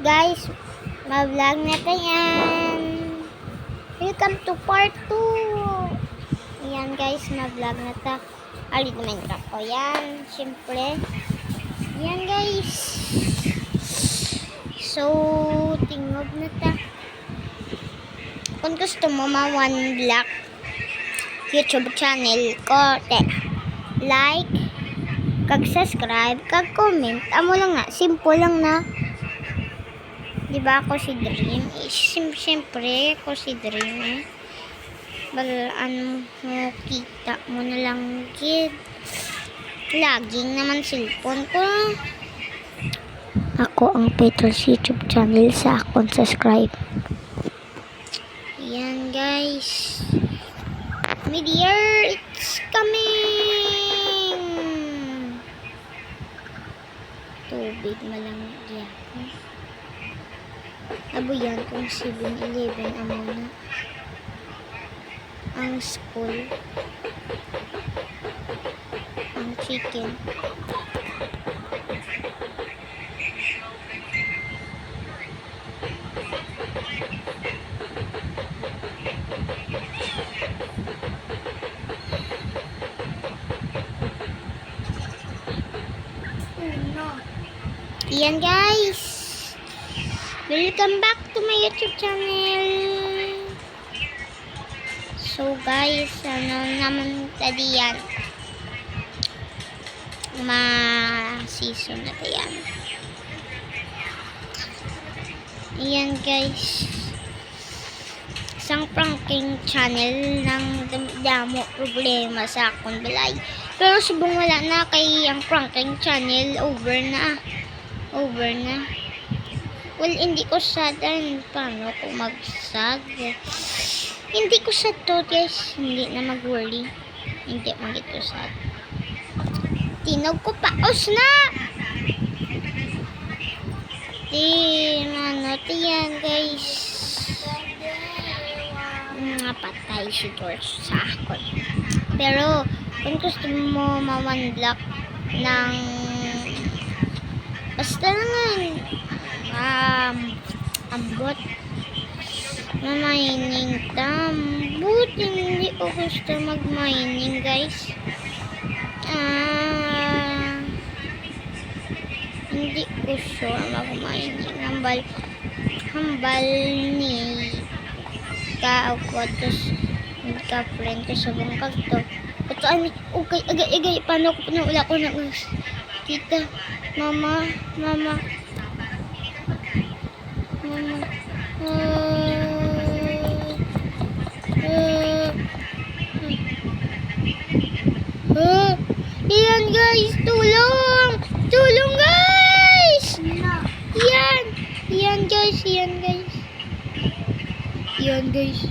Guys, ma-vlog na tayo yan. Welcome to part 2. Ayan guys, ma-vlog na ta. Alit naman ko. Yan, syempre. Yan guys. So, tingog na ta. Kung gusto mo ma-1 black YouTube channel ko, like, kag-subscribe, kag-comment. Amo lang nga, simple lang na. Diba ako si Dream? Siyempre, ako si Dream eh. Balaan mo, kita mo na lang, kid. Laging naman cellphone ko. Ako ang Petrus YouTube channel sa akong subscribe. Yan guys. Meteor, it's coming! Tubig malang yan. Abo yan kung 7-Eleven amo na. Ang school. Ang chicken. Yan guys. Welcome back to my YouTube channel. So guys, ano naman tadi yan? Ma-season na yan. Ayan guys. Isang pranking channel ng damo problema sa akong balay. Pero subong wala na kay ang pranking channel over na. Over na. Well, hindi ko sad. Paano ko mag-sad? Hindi ko sad to, guys. Hindi na mag-worry. Hindi magit ko sad. Tinog ko pa. Os na! Ano, yan, guys. Patay si George sa akin. Pero, kung gusto mo ma-1 block ng basta naman ambot na mining tambut, hindi ko gusto mag-mining guys. Hindi ko sure mag-mining hambal ni ka-aukotos ka-friend ko sa bangkag to. Ito ay okay, agay paano ko wala ko na kita mama yan guys, tulong guys, yan guys yan guys yan guys yan guys.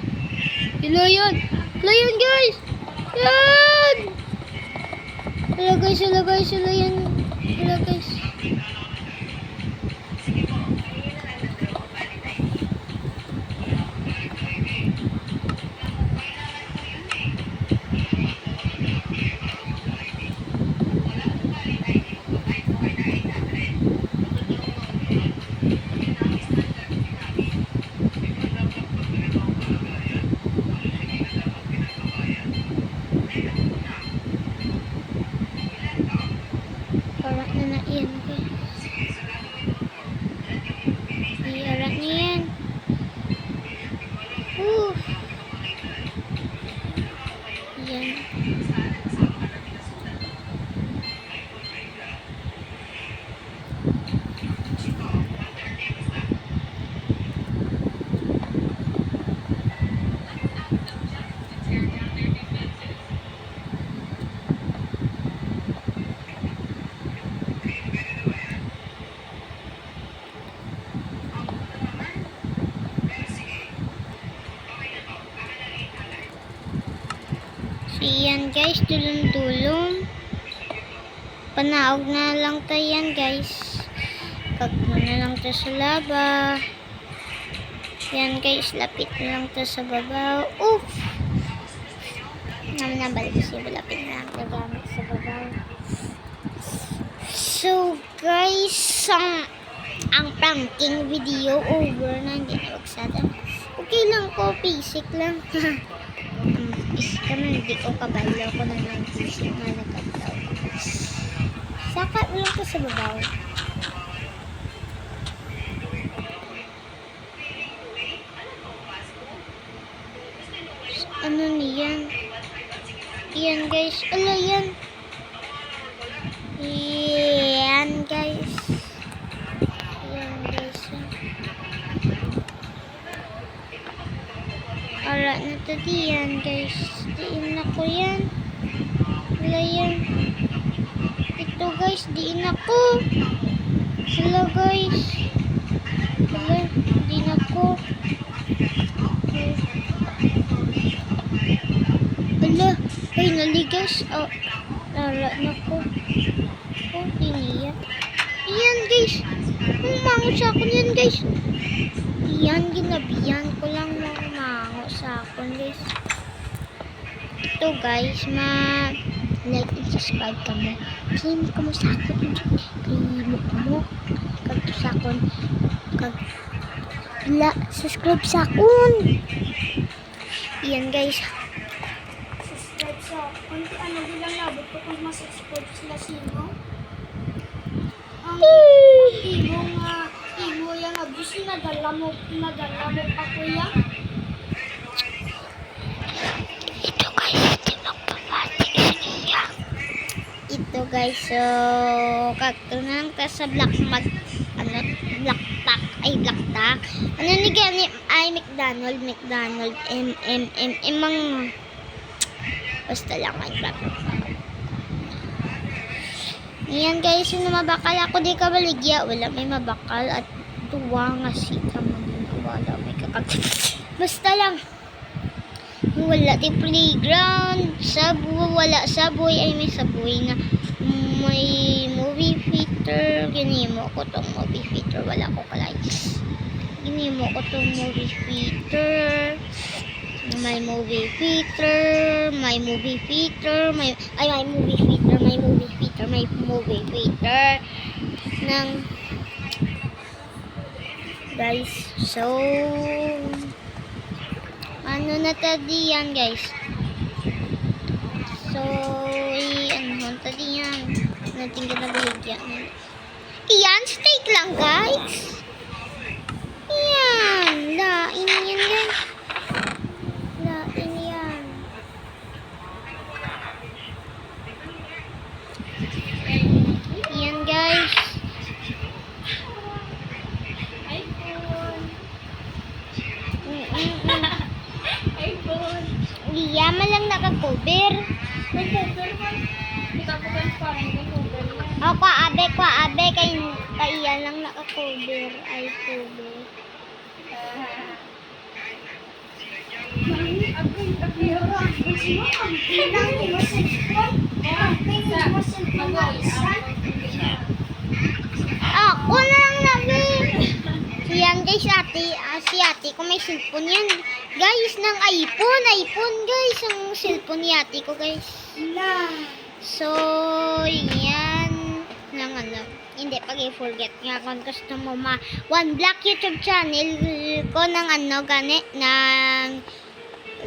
Para na yan guys. Iyarat niya yan. Yan. Yan guys, tulong panaog na lang tayo yan guys. Kagno na lang tayo sa laba. Yan guys, lapit na lang tayo sa babaw. Nabalik siya, lapit na lang tayo gamit sa babaw. So guys, Ang pranking video over na, hindi na magsada. Okay lang ko, basic lang. Is naman, hindi ko kabalo ko na ng basic na nagkataw. Saka lang ko sa babaw. Ano niyan? Yan guys. Ala yan. Yan guys. Yan guys. Ala na to diyan guys. Diin ako yan. Ala yan. Ito guys. Diin ako. Ala guys. Ala. Diin ako. Ala. Ay naligas. Oh. Ala na ko. Oh, iniya. Yan guys. Umango sa akin yan guys. Yan, ginabihan ko lang umango sa akin guys. Ito guys, like and subscribe ka mo. Claim ka mo sa akin. Claim ka mo. Kag sa akin. Kag subscribe sa akin. Yan guys. Subscribe sa kunti ano bilang labot ko kung masubscribe sila sino. Ang imo yang abis nadala mo pa kuya. Ito guys, ito magpapati niya. Ito guys, so kakto na lang ta sa black tag. Ano ni gani ay McDonald, emang basta lang Minecraft. Yan guys, yung mabakal ako di ka baligya. Wala may mabakal at tuwa nga si wala may kakag. Basta lang. Wala di playground. Wala saboy. Ay may saboy na. May movie theater. Ginimo ko tong movie theater. Wala ko kalayas. Ginimo ko tong movie theater. May movie theater, may movie theater ng guys. So ano na tadi yan guys? So ano tadi yan? Nating ginabaligyan. Iyan, steak lang guys. Yan, lain yan guys. Yan guys. iPhone. Yaman lang naka-cover. May cover man. Ikaw po kan pa may cover. O, kwa-abe, kay iyan lang naka-cover. Ay, cover. Ako na lang nabi. Yan guys, si ate ko may cellphone yan. Guys, ng iPhone guys. Ang cellphone ni ate ko guys. So, yan. Nang ano. Hindi, pag-i-forget nga kung gusto mo One Black YouTube channel ko ng ano gani ng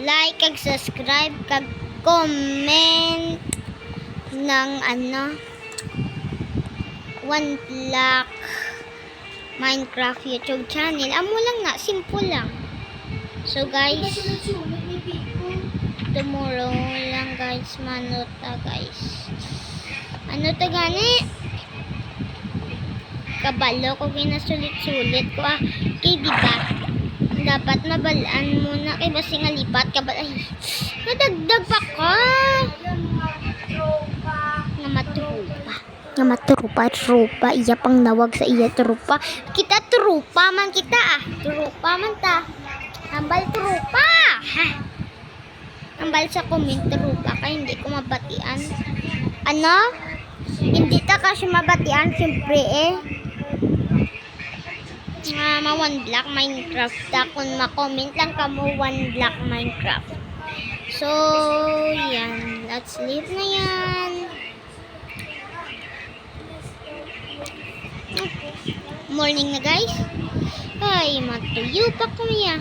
like kag subscribe kag comment ng ano One Black Minecraft YouTube channel. Amo lang na, simple lang. So guys, tomorrow lang guys, manuta guys. Ano ta gani? Kabalo ko ginasulit-sulit ko kay diba dapat mabalaan muna kay basi nga lipat kabal ay nadagdag pa ka nga matrupa iya pang nawag sa iya trupa kita trupa man trupa man ta ambal trupa ambal sa comment trupa ka hindi ko mabatian ano hindi ta kasi mabatian siyempre One Black Minecraft ta kung ma-comment lang ka mo One Black Minecraft. So yan, let's leave na yan. Morning na guys. Ay, matuyo pa kuya.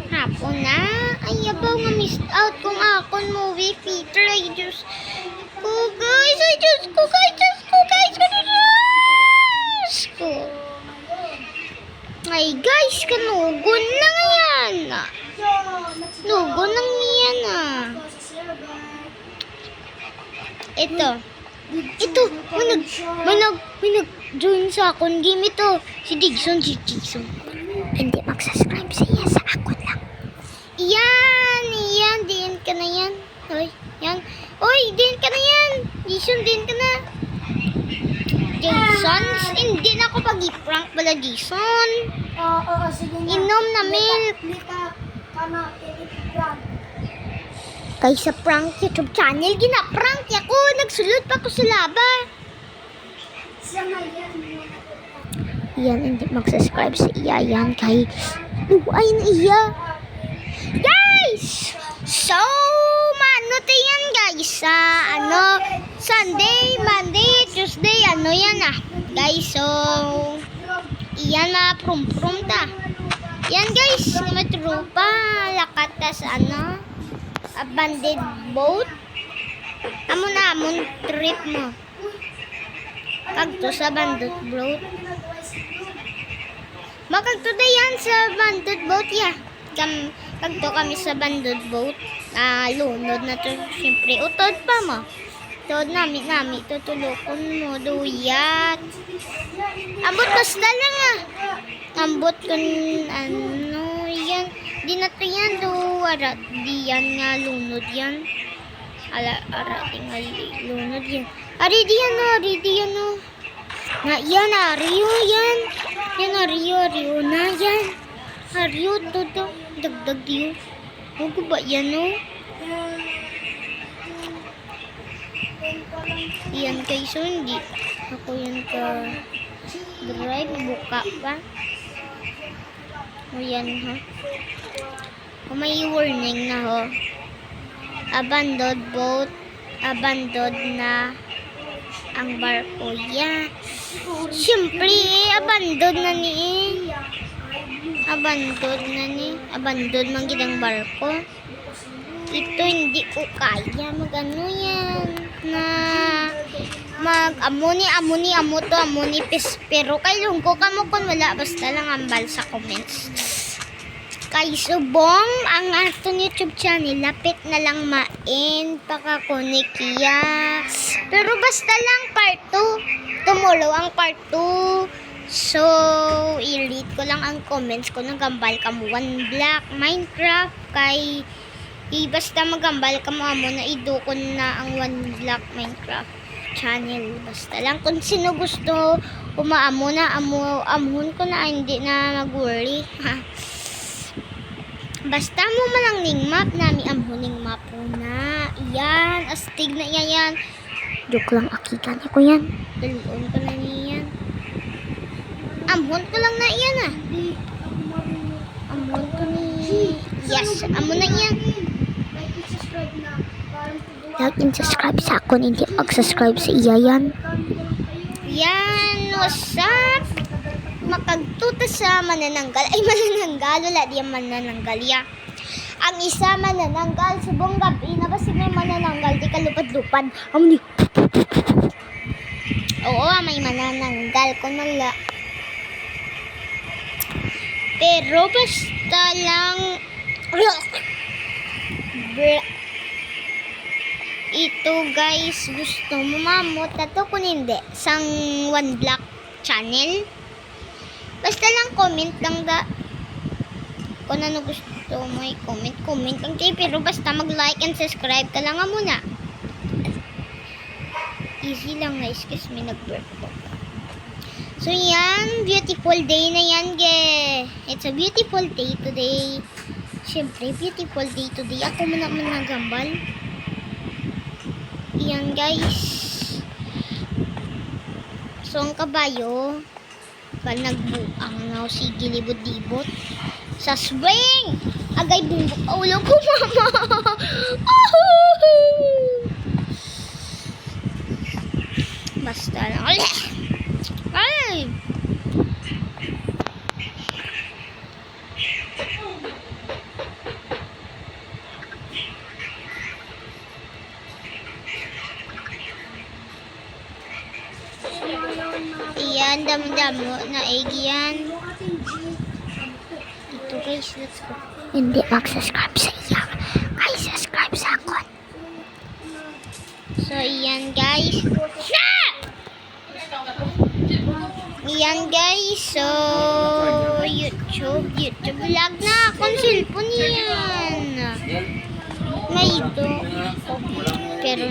Hapon na. Ay, yabaw nga missed out kung akon movie Peter. Ay, Diyos ko guys. Ay, Diyos ko guys. Diyos ko guys. Diyos ko. Ay, guys. Kanugon na nga yan. Nugon lang yan ah. Ito. May nag-join sa akong game ito. Si Digson. Hindi mag-subscribe siya sa akon lang. Iyan, din ka na yan. Hoy, yan. Hoy, din ka na yan. Digson, din ka na. Jason, hindi na ako pag-prank pala, Jason. Oo, sige na. Inom na milk. Lita, kana, i-prank. Kay sa prank YouTube channel, gina-prank ako. Nagsulod pa ko sa laba. Siya nga yan. Yan, hindi mag-subscribe sa iya yan kay ay na iya. Guys! So, mano to yan guys? Sa Sunday, Monday, Tuesday, yan ah. Guys, so, iyan na prum-prum ta. Yan guys, may trupa. Lakata sa abandoned boat. Amon trip mo. Pagto sa abandoned boat. Makagto da yan sa abandoned boat ya. Pagto kami sa abandoned boat. Lunod na to. Siyempre, utod pa mo. Utod nami tutulukon mo. Duyat. Ambot basta lang ah. Ambot kun yan. Di na to yan arat di yan nga lunod yan. Arat nga lunod yan. Ari di yan na yan Rio yan. Yan Rio na yan. Rio to dagdag diyo. Huwag ba yan Yan kay Sundi. Ako yan ka drive buka pa. O yan ha. May warning na ho. Abandoned boat. Abandoned na ang barko. Yeah. Siyempre abandoned na ni Abandoned man gidang barko. Ito hindi ko kaya magano yan. Amoni pero kay lungko ka mo kung wala basta lang ambal sa comments. Kay subong ang aton YouTube channel lapit na lang main pakakonikiya. Pero basta lang part 2. Tumulo ang part 2. So, i-read ko lang ang comments ko ng gambal ka mo 1 block Minecraft kay basta magambal ka mo na idukon na ang 1 block Minecraft channel. Basta lang kung sino gusto umaamo na amuhon ko na hindi na mag-worry. Basta mo malang ning map nami amhuning map na. Iyan, astig na yan. Joke lang akikan ko yan. Dalion ko na niyan. Amhon ko lang na iyan ah. Amhon ko ni. Yes, amon na iyan. Like and subscribe sa akon, hindi mag-subscribe sa iya yan. Yan, what's up? Makagtuta sa manananggal. Ay, manananggal. Wala diyan manananggal ya. Ang isa manananggal. Subong gabi na kasi may manananggal. Di ka lupad-lupad. Oo, may manananggal. Kung wala. Pero basta lang ito guys, gusto mo mamot na to kung hindi sang 1 block channel. Basta lang comment lang da. Kung ano gusto mo comment lang kayo. Pero basta mag-like and subscribe ka lang nga muna. Easy lang guys kasi may nag-work ko. So yan, beautiful day na yan It's a beautiful day today. Siyempre, beautiful day today. Ako muna nagambal. Yan guys. So ang kabayo nagbuang na si gilibot-libot sa swing. Agay bumbok ulo ko mama. Basta lang. Ay! Iyan, damo-damo na egg yan. Yung ating G. Ito guys, let's go. Hindi mag-subscribe sa iya. Guys, subscribe sa akin. So, iyan guys. Iyan guys. So, YouTube vlog na akong cellphone yan. May ito. Pero,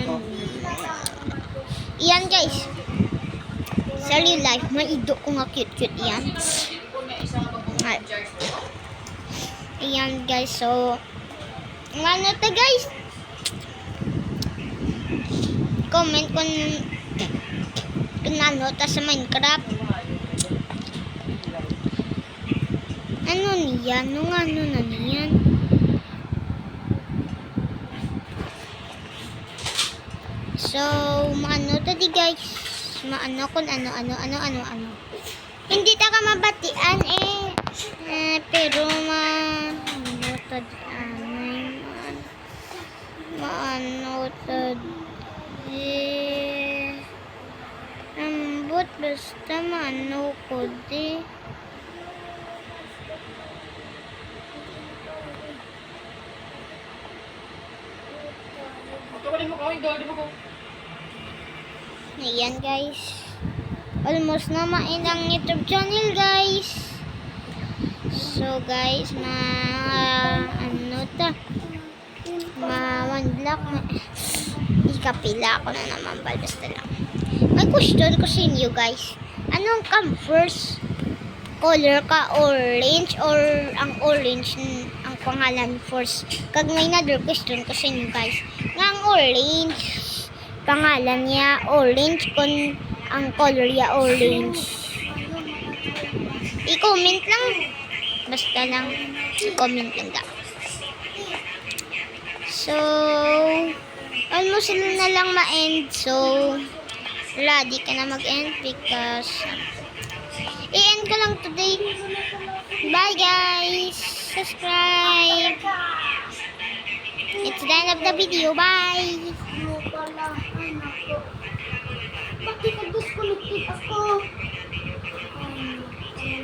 iyan guys. Sa real life, may ido ko nga cute-cute yan. Ay. Ayan guys, so ano to guys? Comment kung ano ta sa Minecraft. Ano niyan? Ano na niyan? So, maano to di guys? Maano kung ano. Hindi ta ka mabatian pero maano to di maano to di ambot basta maano ko di ayan guys, almost na main ang YouTube channel guys. So guys, ano ta, one block, ikapila ako na naman, basta lang. May question ko sa inyo guys, anong come first? Color ka orange or ang orange ang pangalan first? Kag may another question ko sa inyo guys, nga ang orange pangalan niya orange kung ang color niya orange. I-comment lang. Basta lang i-comment lang daw. So, almost na lang ma-end. So, ready ka na mag-end because i-end ko lang today. Bye guys! Subscribe! It's the end of the video. Bye! Ano pala? Ay, nako. Bakit nag-disconnected ako?